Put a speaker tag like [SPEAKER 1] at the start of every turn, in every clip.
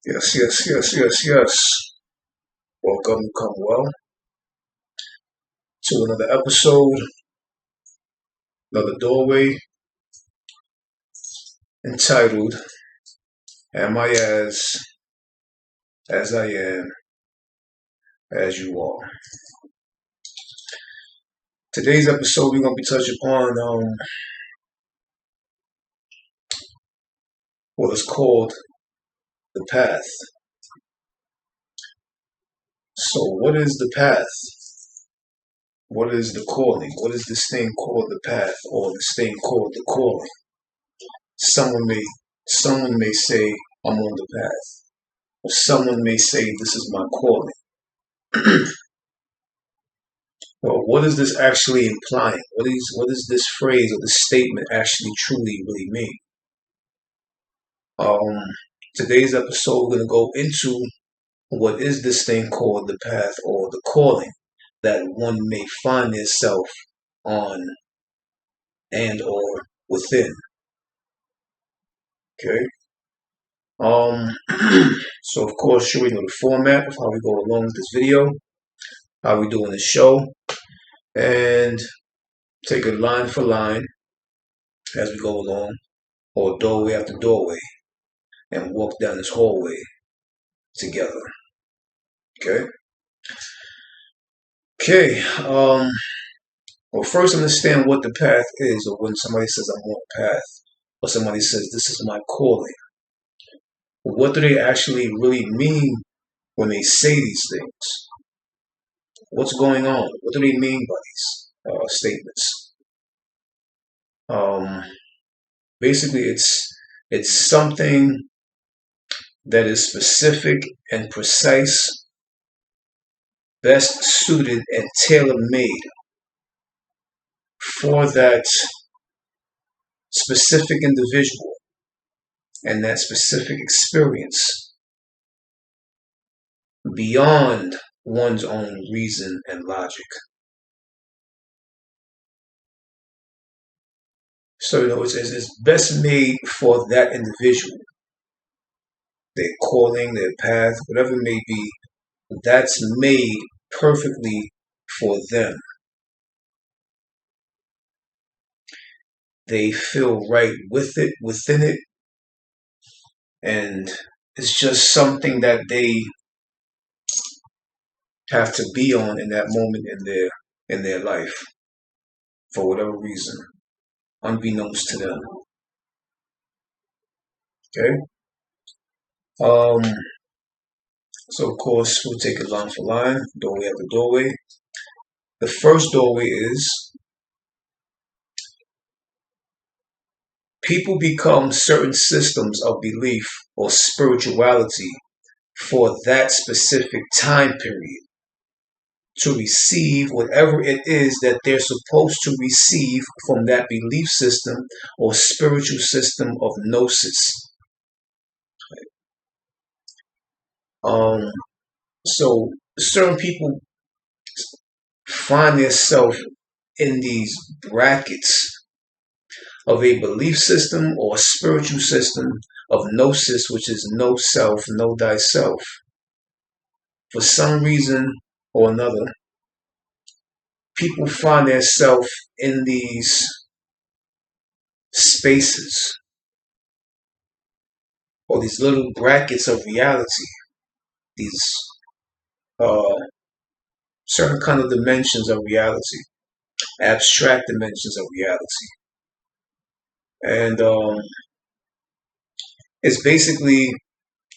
[SPEAKER 1] Yes. Welcome, come well to another episode, another doorway entitled Am I as I am, as you are? Today's episode we're gonna be touching upon what is called the path. So what is the path? What is the calling? What is this thing called the path or this thing called the calling? Someone may say I'm on the path. Or someone may say this is my calling. Well, what is this actually implying? What is this phrase or this statement actually truly really mean? Today's episode we're gonna go into what is this thing called the path or the calling that one may find itself on and or within. Okay. So of course, sure we know the format of how we go along with this video, how we doing the show, and take it line for line as we go along, or doorway after doorway, and walk down this hallway together. Okay. Well, first understand what the path is, or when somebody says I'm on a path, or somebody says this is my calling. What do they actually really mean when they say these things? What's going on? What do they mean by these statements? Basically, it's something that is specific and precise, best suited and tailor-made for that specific individual and that specific experience beyond one's own reason and logic. So, it's best made for that individual. Their calling, their path, whatever it may be, that's made perfectly for them. They feel right with it, within it, and it's just something that they have to be on in that moment in their life for whatever reason, unbeknownst to them. Okay. So of course we'll take it line for line, doorway after doorway. The first doorway is people become certain systems of belief or spirituality for that specific time period to receive whatever it is that they're supposed to receive from that belief system or spiritual system of gnosis. So certain people find themselves in these brackets of a belief system or spiritual system of gnosis, which is no self, know thyself. For some reason or another, people find themselves in these spaces or these little brackets of reality, these certain kind of dimensions of reality, abstract dimensions of reality. And it's basically,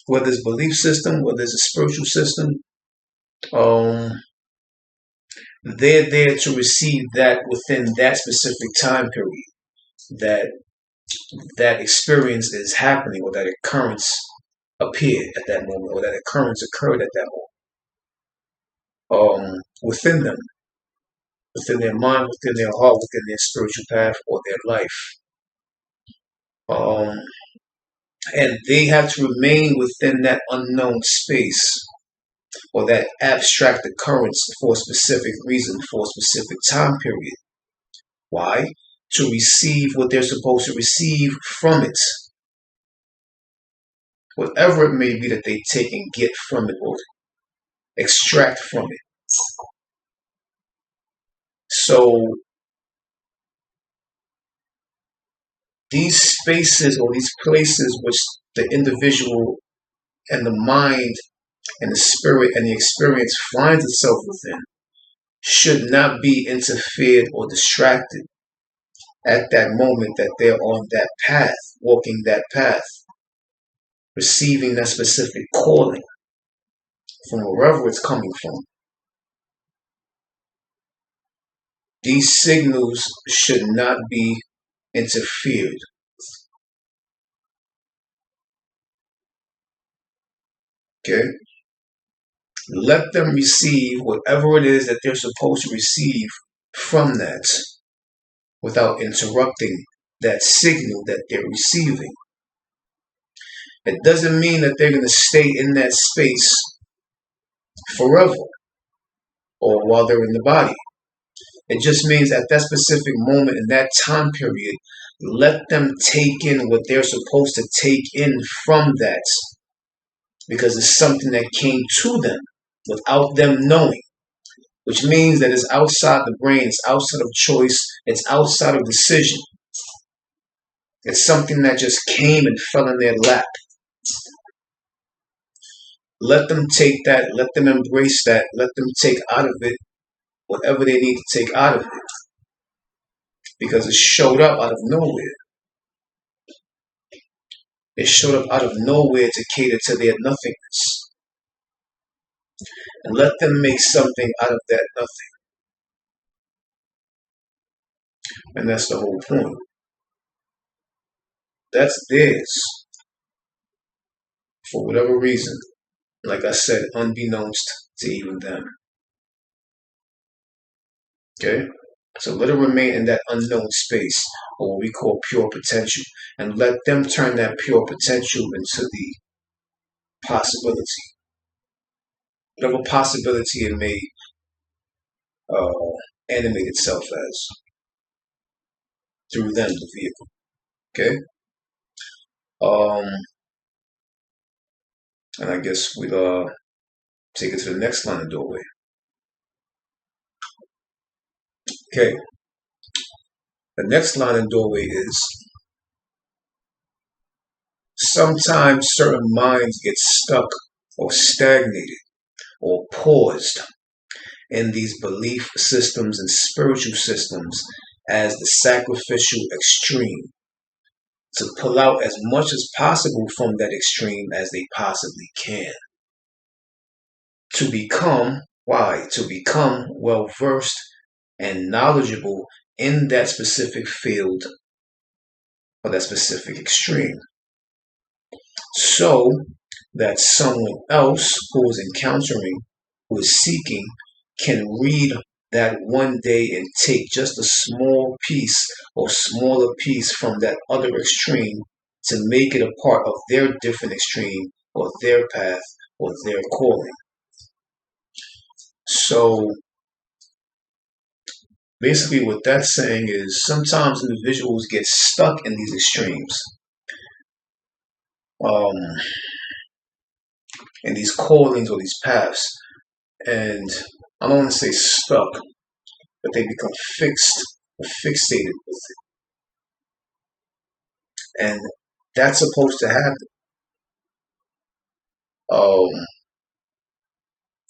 [SPEAKER 1] whether it's belief system, whether it's a spiritual system, they're there to receive that within that specific time period that experience is happening, or that occurrence appeared at that moment, or that occurrence occurred at that moment, within them, within their mind, within their heart, within their spiritual path or their life. And they have to remain within that unknown space or that abstract occurrence for a specific reason, for a specific time period. Why? To receive what they're supposed to receive from it, whatever it may be that they take and get from it or extract from it. So these spaces or these places which the individual and the mind and the spirit and the experience finds itself within should not be interfered or distracted at that moment that they're on that path, walking that path, receiving that specific calling from wherever it's coming from. These signals should not be interfered. Okay? Let them receive whatever it is that they're supposed to receive from that without interrupting that signal that they're receiving. It doesn't mean that they're going to stay in that space forever or while they're in the body. It just means at that specific moment in that time period, let them take in what they're supposed to take in from that, because it's something that came to them without them knowing, which means that it's outside the brain, it's outside of choice, it's outside of decision. It's something that just came and fell in their lap. Let them take that, let them embrace that, let them take out of it whatever they need to take out of it, because it showed up out of nowhere. It showed up out of nowhere to cater to their nothingness. And let them make something out of that nothing. And that's the whole point. That's theirs. For whatever reason. Like I said, unbeknownst to even them. Okay? So let it remain in that unknown space, or what we call pure potential. And let them turn that pure potential into the possibility. Whatever possibility it may animate itself as. Through them, the vehicle. Okay? And I guess we'll take it to the next line of doorway. Okay. The next line of doorway is, sometimes certain minds get stuck or stagnated or paused in these belief systems and spiritual systems as the sacrificial extreme, to pull out as much as possible from that extreme as they possibly can. To become, why? To become well versed and knowledgeable in that specific field or that specific extreme, so that someone else who is encountering, who is seeking, can read that one day and take just a small piece or smaller piece from that other extreme to make it a part of their different extreme or their path or their calling. So basically what that's saying is, sometimes individuals get stuck in these extremes, in these callings or these paths, and I don't want to say stuck, but they become fixed or fixated with it. And that's supposed to happen.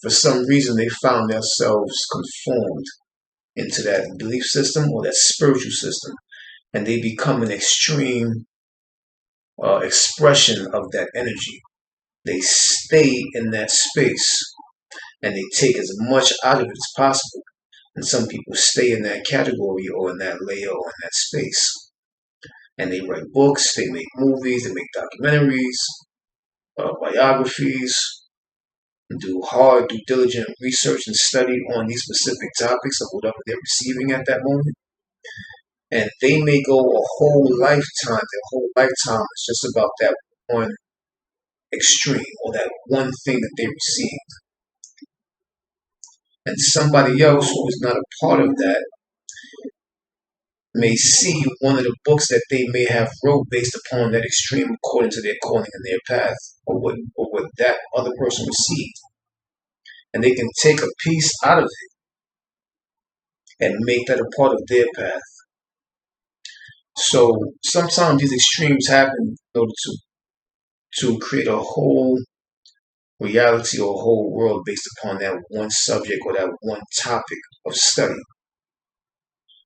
[SPEAKER 1] For some reason, they found themselves conformed into that belief system or that spiritual system, and they become an extreme expression of that energy. They stay in that space, and they take as much out of it as possible. And some people stay in that category or in that layer or in that space. And they write books, they make movies, they make documentaries, biographies, and do hard, due diligent research and study on these specific topics of whatever they're receiving at that moment. And they may go a whole lifetime, their whole lifetime is just about that one extreme or that one thing that they received. And somebody else who is not a part of that may see one of the books that they may have wrote based upon that extreme according to their calling and their path what that other person received, and they can take a piece out of it and make that a part of their path. So sometimes these extremes happen in order to create a whole reality or a whole world based upon that one subject or that one topic of study.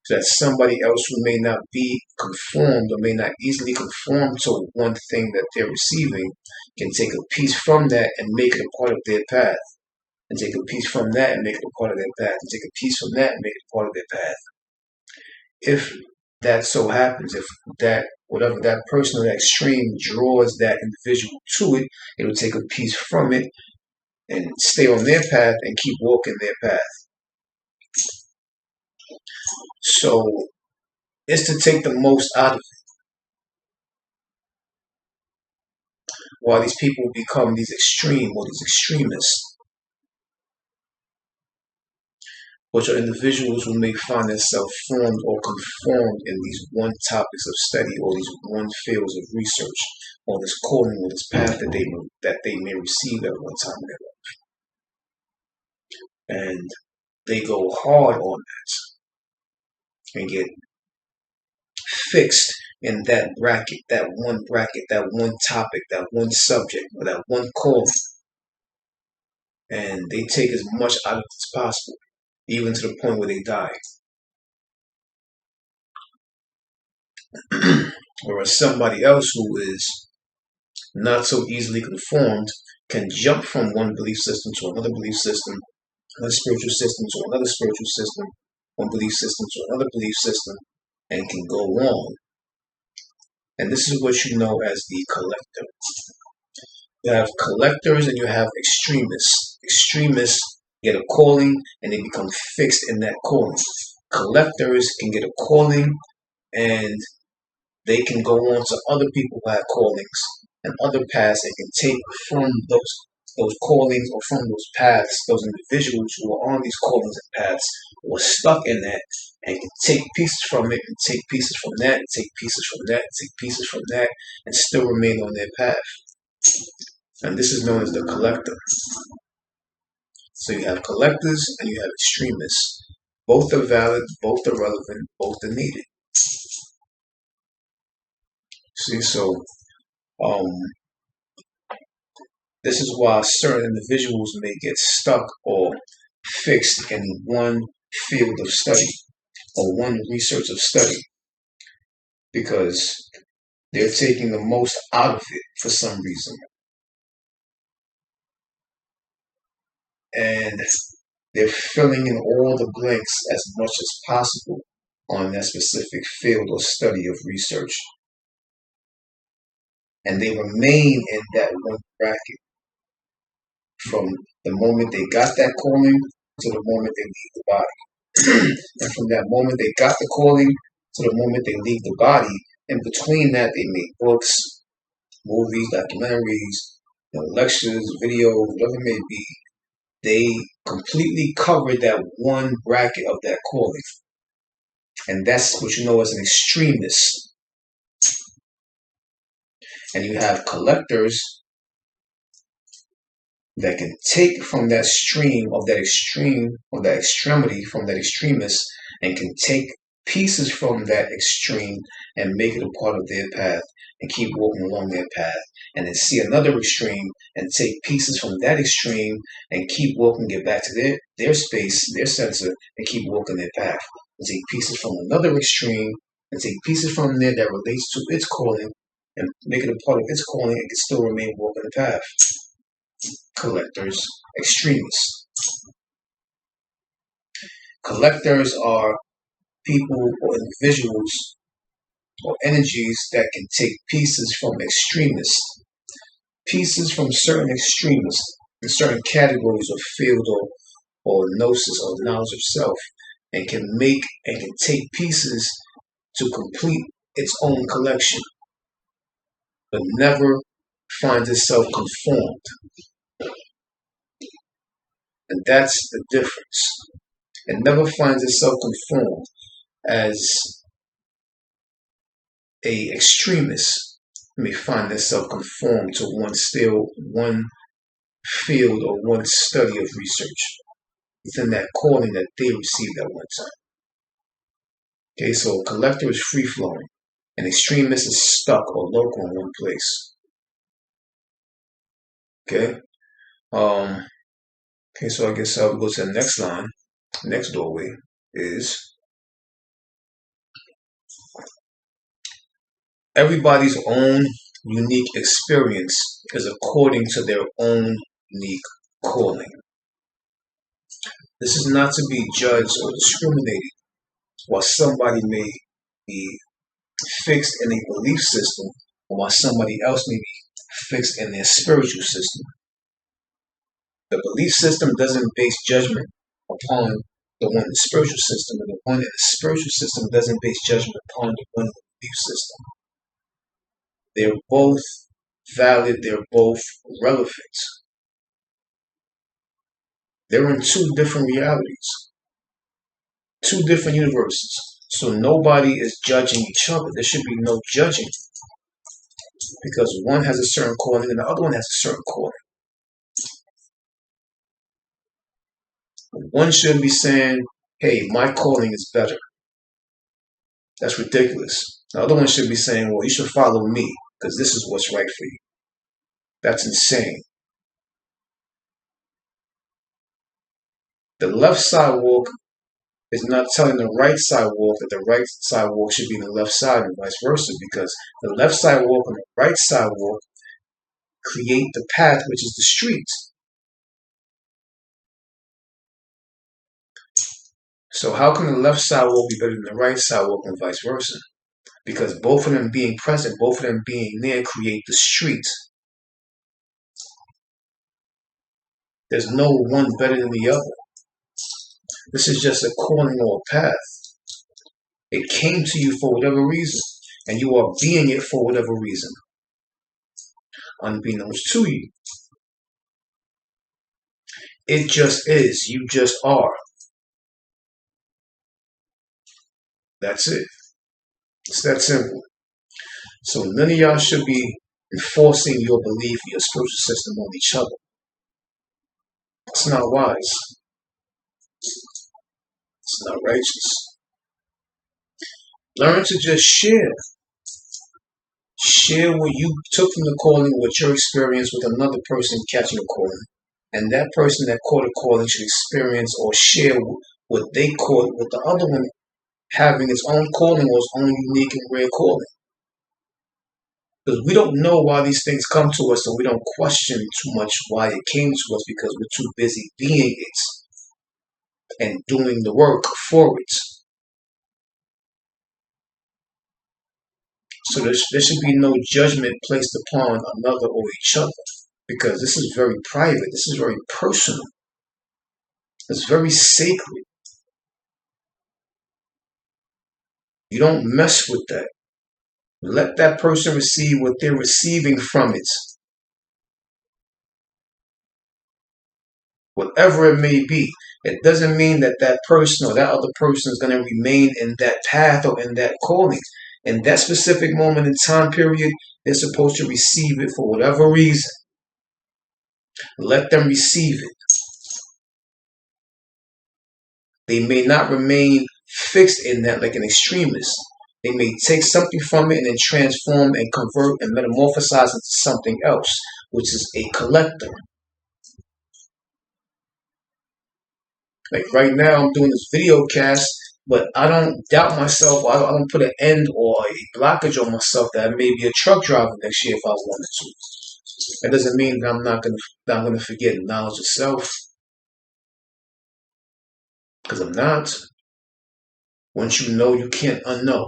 [SPEAKER 1] So that somebody else who may not be conformed or may not easily conform to one thing that they're receiving can take a piece from that and make it a part of their path. And take a piece from that and make it a part of their path. And take a piece from that and make it a part of their path. If that so happens, if that whatever that person or that extreme draws that individual to it, it will take a piece from it and stay on their path and keep walking their path. So it's to take the most out of it. While these people become these extreme or these extremists, which are individuals who may find themselves formed or conformed in these one topics of study or these one fields of research or this calling or this path that they may receive at one time in their life. And they go hard on that and get fixed in that bracket, that one topic, that one subject, or that one calling. And they take as much out of it as possible, even to the point where they die. Whereas somebody else who is not so easily conformed can jump from one belief system to another belief system, another spiritual system to another spiritual system, one belief system to another belief system, and can go on. And this is what you know as the collector. You have collectors and you have extremists. Extremists get a calling and they become fixed in that calling. Collectors can get a calling and they can go on to other people who have callings and other paths and can take from those callings or from those paths, those individuals who are on these callings and paths who are stuck in that and can take pieces from it and take pieces from that and take pieces from that and take pieces from that and still remain on their path. And this is known as the collector. So you have collectors and you have extremists. Both are valid, both are relevant, both are needed. See, so this is why certain individuals may get stuck or fixed in one field of study or one research of study because they're taking the most out of it for some reason. And they're filling in all the blanks as much as possible on that specific field or study of research. And they remain in that one bracket from the moment they got that calling to the moment they leave the body. And from that moment they got the calling to the moment they leave the body, in between that they make books, movies, documentaries, lectures, videos, whatever it may be. They completely cover that one bracket of that calling. And that's what you know as an extremist. And you have collectors that can take from that stream of that extreme, of that extremity, from that extremist, and can take pieces from that extreme and make it a part of their path and keep walking along their path, and then see another extreme and take pieces from that extreme and keep walking, get back to their space, their center, and keep walking their path, and take pieces from another extreme and take pieces from there that relates to its calling and make it a part of its calling and can still remain walking the path. Collectors, extremists. Collectors are people or individuals or energies that can take pieces from extremists, pieces from certain extremists in certain categories of field or gnosis or knowledge of self, and can take pieces to complete its own collection, but never finds itself conformed. And that's the difference. It never finds itself conformed as a extremist. may find themselves conformed to one field or one study of research within that calling that they received at one time. Okay, so a collector is free flowing. An extremist is stuck or local in one place. Okay. Okay, so I guess I'll go to the next line. Next doorway is everybody's own unique experience is according to their own unique calling. This is not to be judged or discriminated, while somebody may be fixed in a belief system, or while somebody else may be fixed in their spiritual system. The belief system doesn't base judgment upon the one in the spiritual system, and the one in the spiritual system doesn't base judgment upon the one in the belief system. They're both valid, they're both relevant. They're in two different realities, two different universes. So nobody is judging each other. There should be no judging because one has a certain calling and the other one has a certain calling. One shouldn't be saying, hey, my calling is better. That's ridiculous. The other one should be saying, well, you should follow me because this is what's right for you. That's insane. The left sidewalk is not telling the right sidewalk that the right sidewalk should be in the left side and vice versa, because the left sidewalk and the right sidewalk create the path, which is the street. So how can the left sidewalk be better than the right sidewalk and vice versa? Because both of them being present, both of them being there create the street. There's no one better than the other. This is just a calling or a path. It came to you for whatever reason, and you are being it for whatever reason, unbeknownst to you. It just is. You just are. That's it. It's that simple. So none of y'all should be enforcing your belief, your spiritual system on each other. It's not wise. It's not righteous. Learn to just share. Share what you took from the calling, what your experience with another person catching a calling. And that person that caught a calling should experience or share what they caught with the other one having its own calling or its own unique and rare calling. Because we don't know why these things come to us, and we don't question too much why it came to us because we're too busy being it and doing the work for it. So there should be no judgment placed upon another or each other, because this is very private, this is very personal, it's very sacred. You don't mess with that. Let that person receive what they're receiving from it. Whatever it may be. It doesn't mean that that person or that other person is going to remain in that path or in that calling. In that specific moment in time period, they're supposed to receive it for whatever reason. Let them receive it. They may not remain fixed in that like an extremist. They may take something from it and then transform and convert and metamorphosize into something else, which is a collector. Like right now, I'm doing this video cast, but I don't doubt myself. I don't put an end or a blockage on myself that I may be a truck driver next year if I wanted to. That doesn't mean that I'm gonna forget knowledge of self, because I'm not. Once you know, you can't unknow.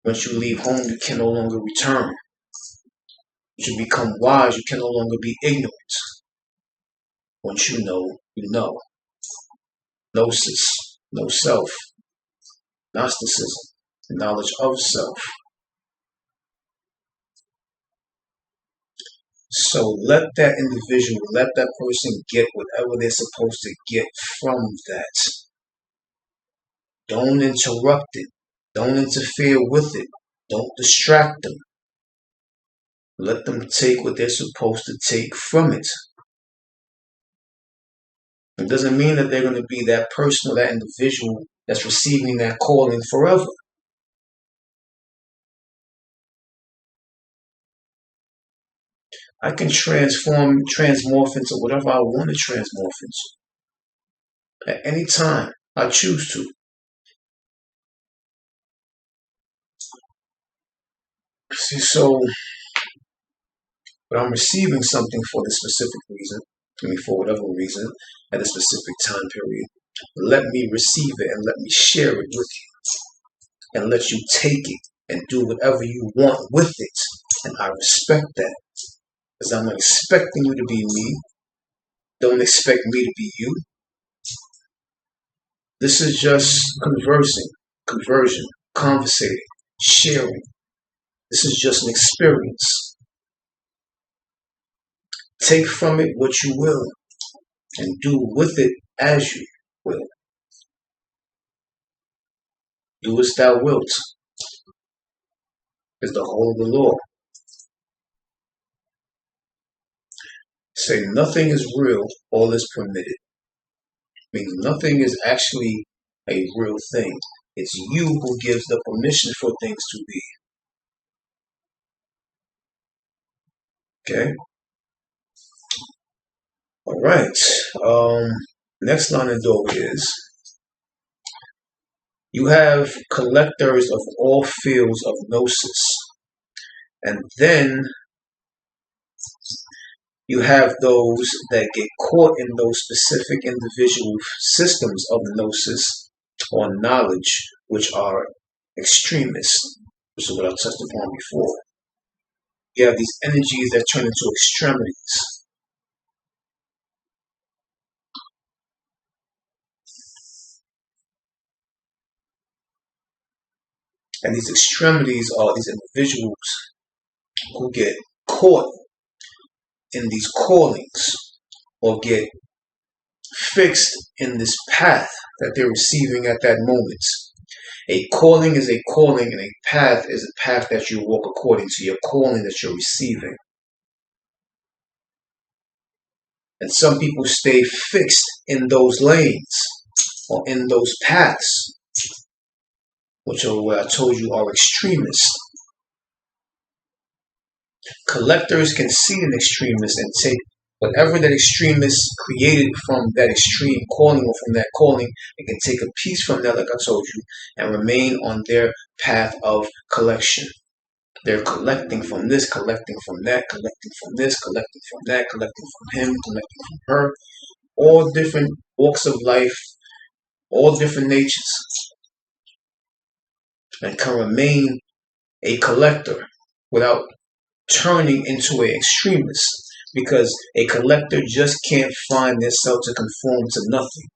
[SPEAKER 1] Once you leave home, you can no longer return. Once you become wise, you can no longer be ignorant. Once you know, you know. Gnosis, no self. Gnosticism, knowledge of self. So let that individual, let that person get whatever they're supposed to get from that. Don't interrupt it. Don't interfere with it. Don't distract them. Let them take what they're supposed to take from it. It doesn't mean that they're going to be that person or that individual that's receiving that calling forever. I can transmorph into whatever I want to transmorph into at any time I choose to. See, so, but I'm receiving something for this specific reason, for whatever reason, at a specific time period. Let me receive it and let me share it with you and let you take it and do whatever you want with it. And I respect that because I'm not expecting you to be me. Don't expect me to be you. This is just conversion, conversating, sharing. This is just an experience. Take from it what you will and do with it as you will. Do as thou wilt is the whole of the law. Say nothing is real, all is permitted. Means nothing is actually a real thing. It's you who gives the permission for things to be. Okay? All right. Next line of doorway is you have collectors of all fields of gnosis. And then you have those that get caught in those specific individual systems of gnosis or knowledge, which are extremists, which is what I touched upon before. You have these energies that turn into extremities. And these extremities are these individuals who get caught in these callings or get fixed in this path that they're receiving at that moment. A calling is a calling, and a path is a path that you walk according to your calling that you're receiving. And some people stay fixed in those lanes or in those paths, which are what I told you are extremists. Collectors can see an extremist and take whatever that extremist created from that extreme calling or from that calling, they can take a piece from that, like I told you, and remain on their path of collection. They're collecting from this, collecting from that, collecting from this, collecting from that, collecting from him, collecting from her. All different walks of life, all different natures, and can remain a collector without turning into an extremist, because a collector just can't find themselves to conform to nothing.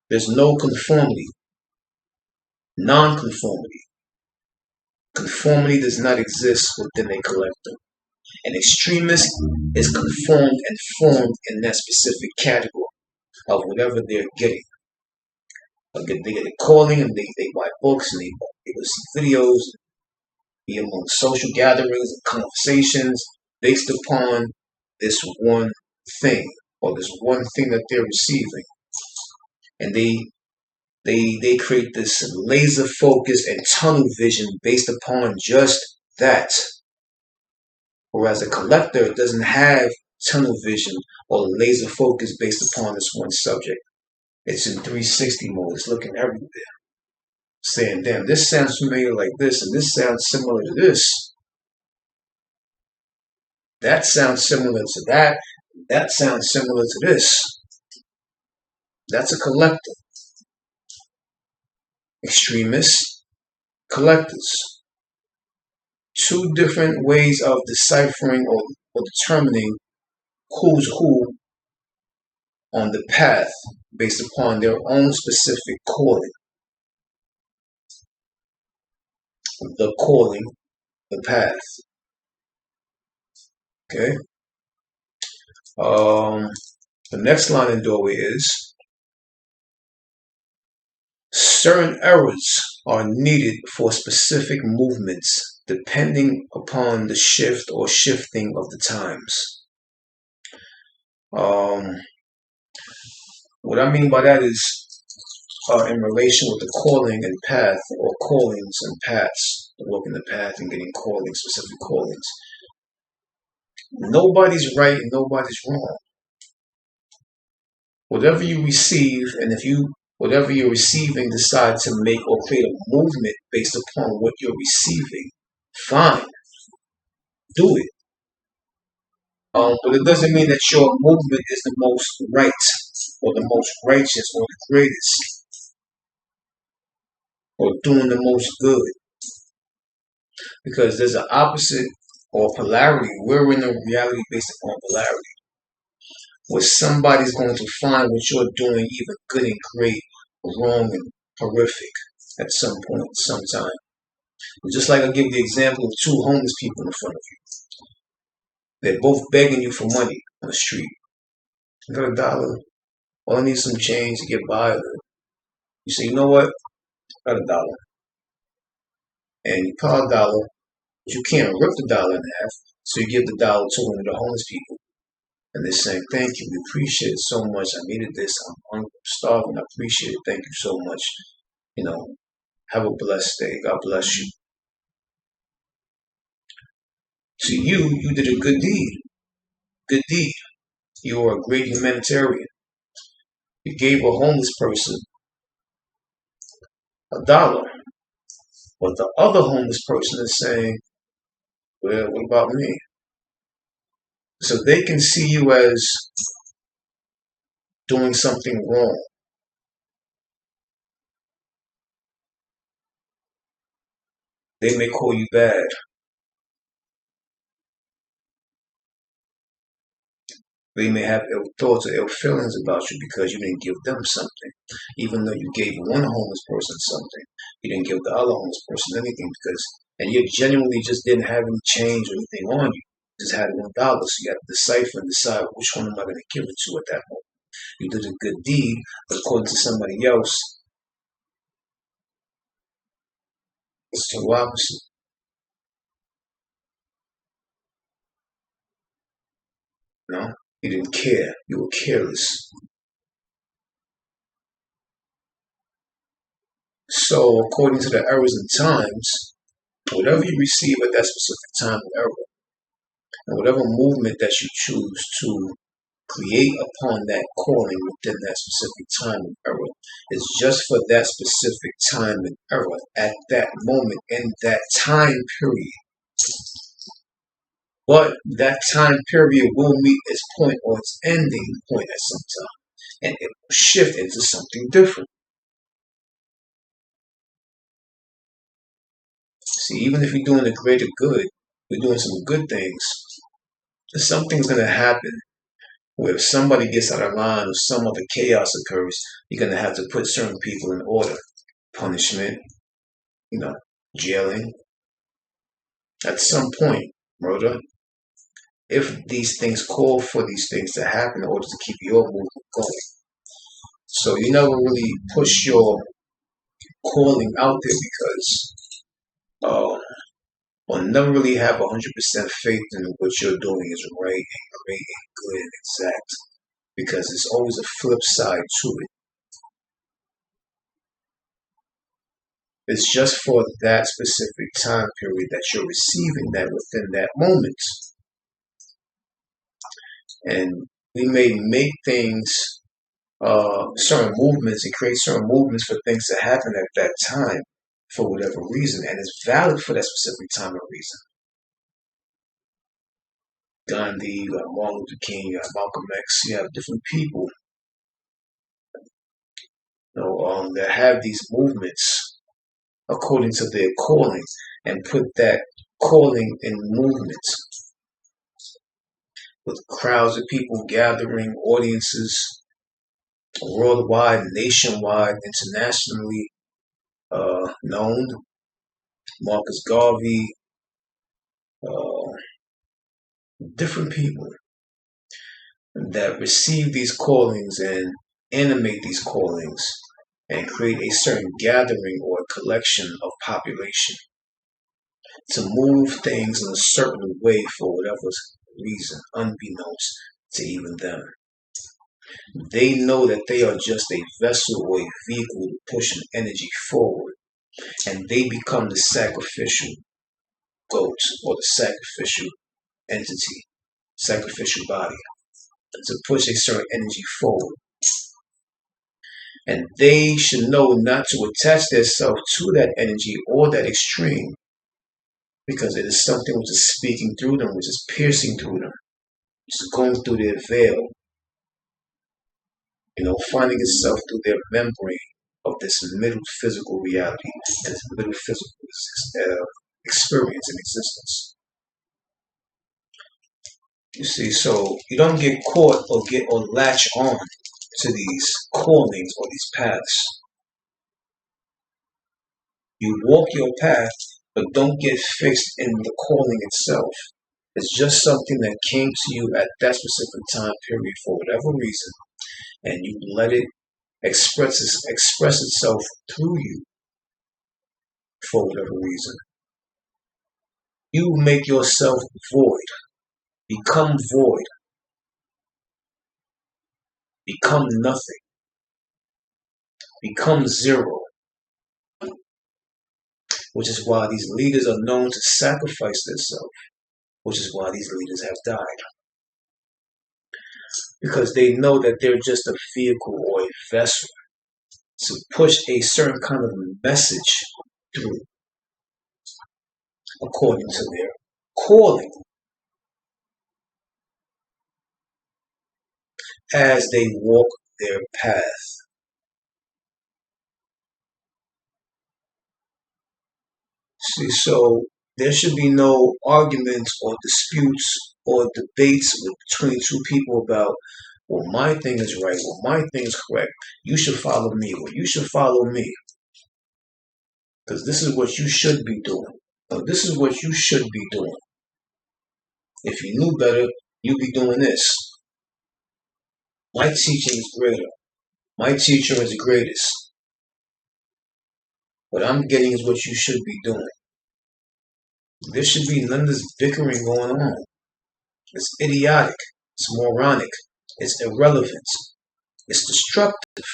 [SPEAKER 1] There's no conformity, non-conformity. Conformity does not exist within a collector. An extremist is conformed and formed in that specific category of whatever they're getting. They get a calling and they buy books and they go see videos, be among social gatherings and conversations based upon this one thing or this one thing that they're receiving. And they create this laser focus and tunnel vision based upon just that. Whereas a collector doesn't have tunnel vision or laser focus based upon this one subject. It's in 360 mode. It's looking everywhere. Saying, damn, this sounds familiar like this, and this sounds similar to this. That sounds similar to that. That sounds similar to this. That's a collector. Extremists, collectors. Two different ways of deciphering or determining who's who on the path based upon their own specific calling. The calling, the path. Okay. The next line in doorway is certain errors are needed for specific movements depending upon the shift or shifting of the times. Um, what I mean by that is in relation with the calling and path, or callings and paths, walking the path and getting callings, specific callings. Nobody's right and nobody's wrong. Whatever you receive, and if you, whatever you're receiving, decide to make or create a movement based upon what you're receiving, fine, do it. But it doesn't mean that your movement is the most right, or the most righteous, or the greatest, or doing the most good, because there's an opposite or polarity. We're in a reality based upon polarity, where somebody's going to find what you're doing either good and great, or wrong and horrific at some point, sometime. Just like I give the example of two homeless people in front of you. They're both begging you for money on the street. I got $1. Well, I need some change to get by. You say, you know what? I got $1. And you call $1, but you can't rip the dollar in half. So you give the dollar to one of the homeless people. And they're saying, thank you, we appreciate it so much. I needed this. I'm starving. I appreciate it. Thank you so much. You know, have a blessed day. God bless you. To you did a good deed. Good deed. You are a great humanitarian. You gave a homeless person $1. But the other homeless person is saying, well, what about me? So they can see you as doing something wrong. They may call you bad. They may have ill thoughts or ill feelings about you because you didn't give them something. Even though you gave one homeless person something, you didn't give the other homeless person anything, and you genuinely just didn't have any change or anything on you. You just had $1. So you had to decipher and decide which one am I going to give it to at that moment. You did a good deed, but according to somebody else, it's the opposite. No, you didn't care. You were careless. So, according to the errors and times, whatever you receive at that specific time of error, and whatever movement that you choose to create upon that calling within that specific time of error is just for that specific time and error at that moment in that time period. But that time period will meet its point or its ending point at some time, and it will shift into something different. See, even if you're doing a greater good, you're doing some good things, something's going to happen where if somebody gets out of line or some other chaos occurs, you're going to have to put certain people in order. Punishment, jailing. At some point, murder. If these things call for these things to happen in order to keep your movement going. So you never really push your calling out there because or never really have 100% faith in what you're doing is right and great and good and exact, because there's always a flip side to it. It's just for that specific time period that you're receiving that within that moment. And we may make things, certain movements, and create certain movements for things to happen at that time for whatever reason, and it's valid for that specific time and reason. Gandhi, you have Martin Luther King, you have Malcolm X, you have different people, that have these movements according to their calling and put that calling in movement with crowds of people gathering, audiences worldwide, nationwide, internationally known. Marcus Garvey, different people that receive these callings and animate these callings and create a certain gathering or a collection of population. to move things in a certain way for whatever reason, unbeknownst to even them. They know that they are just a vessel or a vehicle to push an energy forward, and they become the sacrificial goat or the sacrificial entity, sacrificial body to push a certain energy forward. And they should know not to attach themselves to that energy or that extreme because it is something which is speaking through them, which is piercing through them, which is going through their veil, finding itself through their membrane of this middle physical reality, this middle physical experience and existence. You see, so you don't get caught or latch on to these callings or these paths. You walk your path, but don't get fixed in the calling itself. It's just something that came to you at that specific time period for whatever reason, and you let it express itself through you for whatever reason. You make yourself void, become void, become nothing, become zero, which is why these leaders are known to sacrifice themselves, which is why these leaders have died. Because they know that they're just a vehicle or a vessel to push a certain kind of message through according to their calling as they walk their path. See, so there should be no arguments or disputes or debates between two people about, well, my thing is right, well, my thing is correct. You should follow me, or you should follow me. Because this is what you should be doing. Or this is what you should be doing. If you knew better, you'd be doing this. My teaching is greater. My teacher is the greatest. What I'm getting is what you should be doing. There should be none of this bickering going on. It's idiotic. It's moronic. It's irrelevant. It's destructive.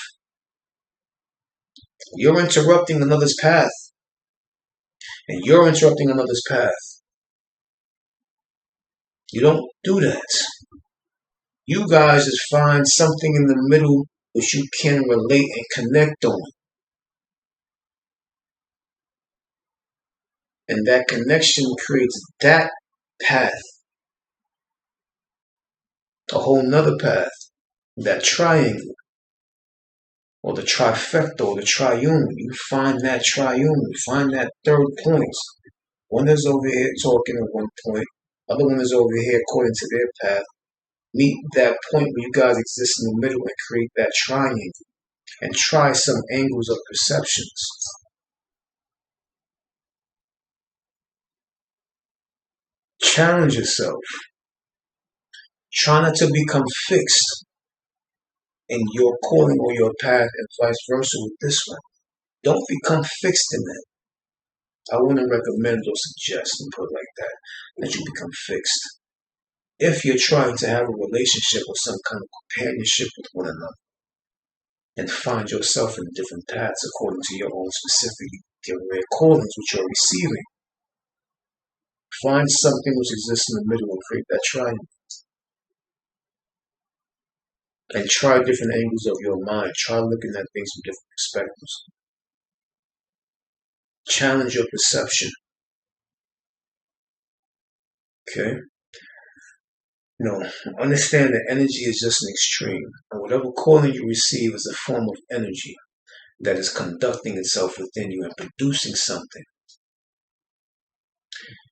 [SPEAKER 1] You're interrupting another's path. And you're interrupting another's path. You don't do that. You guys just find something in the middle which you can relate and connect on. And that connection creates that path. A whole nother path. That triangle. Or the trifecta or the triune. You find that triune. You find that third point. One is over here talking at one point. Other one is over here according to their path. Meet that point where you guys exist in the middle and create that triangle. And try some angles of perceptions. Challenge yourself. Try not to become fixed in your calling or your path and vice versa with this one. Don't become fixed in it. I wouldn't recommend or suggest and put it like that you become fixed. If you're trying to have a relationship or some kind of companionship with one another and find yourself in different paths according to your own specific callings which you're receiving, find something which exists in the middle and create that triangle. And try different angles of your mind. Try looking at things from different perspectives. Challenge your perception. Okay? Understand that energy is just an extreme. And whatever calling you receive is a form of energy that is conducting itself within you and producing something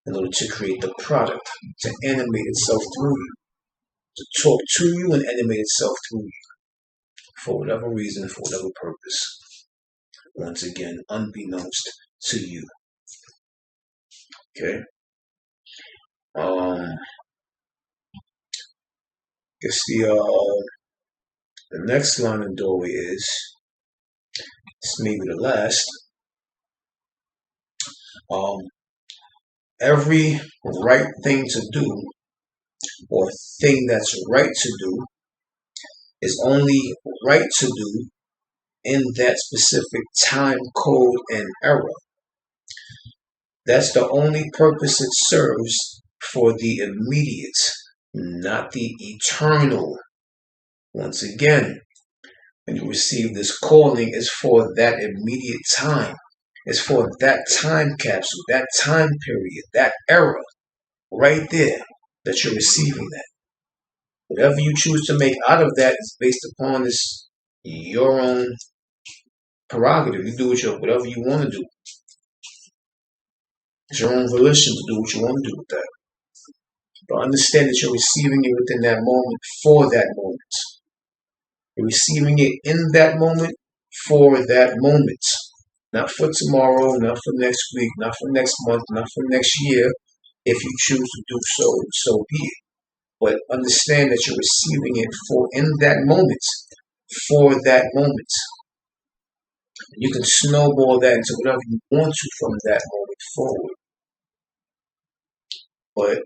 [SPEAKER 1] in order to create the product, to animate itself through you, to talk to you and animate itself through you for whatever reason, for whatever purpose. Once again, unbeknownst to you. Okay? Guess the next line in doorway is, it's maybe the last. every right thing to do or thing that's right to do is only right to do in that specific time, code, and era. That's the only purpose it serves for the immediate, not the eternal. Once again, when you receive this calling, it's for that immediate time. It's for that time capsule, that time period, that era, right there, that you're receiving that. Whatever you choose to make out of that is based upon this your own prerogative. You do whatever you want to do. It's your own volition to do what you want to do with that. But understand that you're receiving it within that moment for that moment. You're receiving it in that moment for that moment. Not for tomorrow, not for next week, not for next month, not for next year. If you choose to do so, so be it. But understand that you're receiving it for in that moment, for that moment. You can snowball that into whatever you want to from that moment forward. But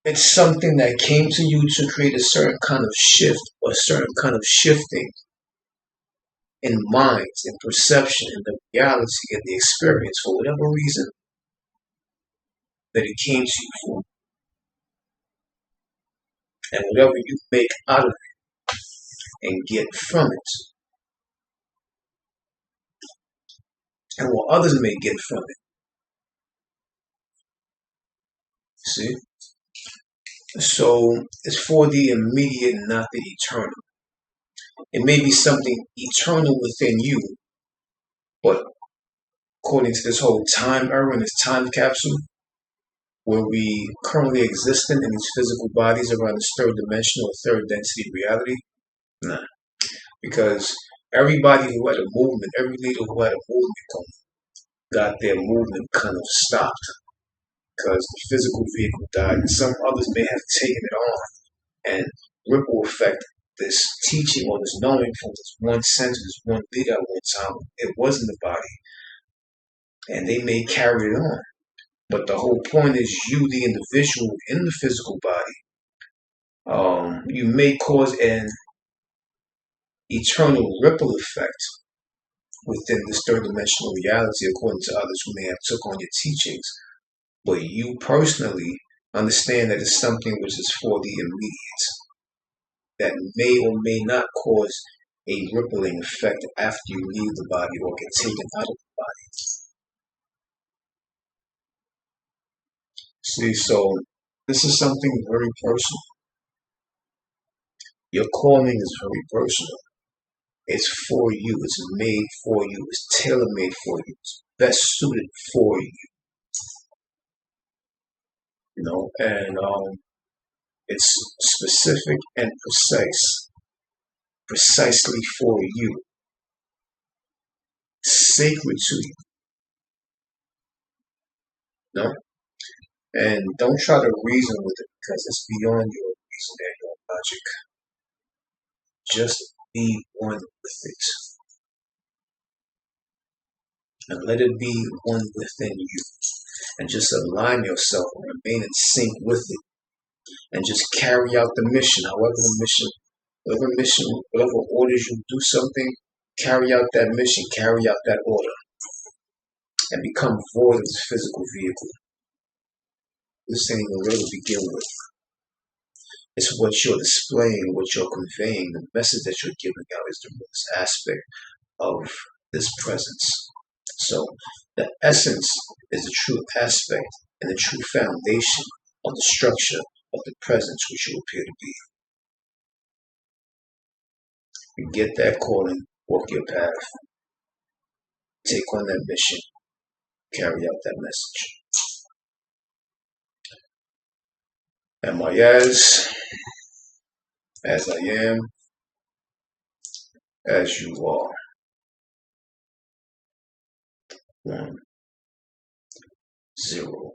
[SPEAKER 1] it's something that came to you to create a certain kind of shift, or a certain kind of shifting in minds, in perception, in the reality, in the experience, for whatever reason that it came to you for. And whatever you make out of it and get from it, and what others may get from it. See? So it's for the immediate, not the eternal. It may be something eternal within you, but according to this whole time era and this time capsule, where we currently existent in these physical bodies around this third dimensional, third density reality, nah. Because everybody who had a movement, every leader who had a movement got their movement kind of stopped because the physical vehicle died, and some others may have taken it on and ripple effect this teaching or this knowing from this one center, this one leader at one time. It wasn't the body, and they may carry it on. But the whole point is you, the individual in the physical body, you may cause an eternal ripple effect within this third dimensional reality according to others who may have took on your teachings. But you personally understand that it's something which is for the immediate, that may or may not cause a rippling effect after you leave the body or get taken out of the body. See, so this is something very personal. Your calling is very personal. It's for you. It's made for you. It's tailor-made for you. It's best suited for you. And it's specific and precise, precisely for you, sacred to you. No, and don't try to reason with it because it's beyond your reason and your logic. Just be one with it, and let it be one within you, and just align yourself and remain in sync with it, and just carry out the mission, whatever orders you do something, carry out that mission, carry out that order, and become void of the physical vehicle. This ain't even real to begin with. It's what you're displaying, what you're conveying, the message that you're giving out is the realest aspect of this presence. So the essence is the true aspect and the true foundation of the structure of the presence which you appear to be. You get that calling, walk your path, take on that mission, carry out that message. Am I as I am, as you are. 1, 0.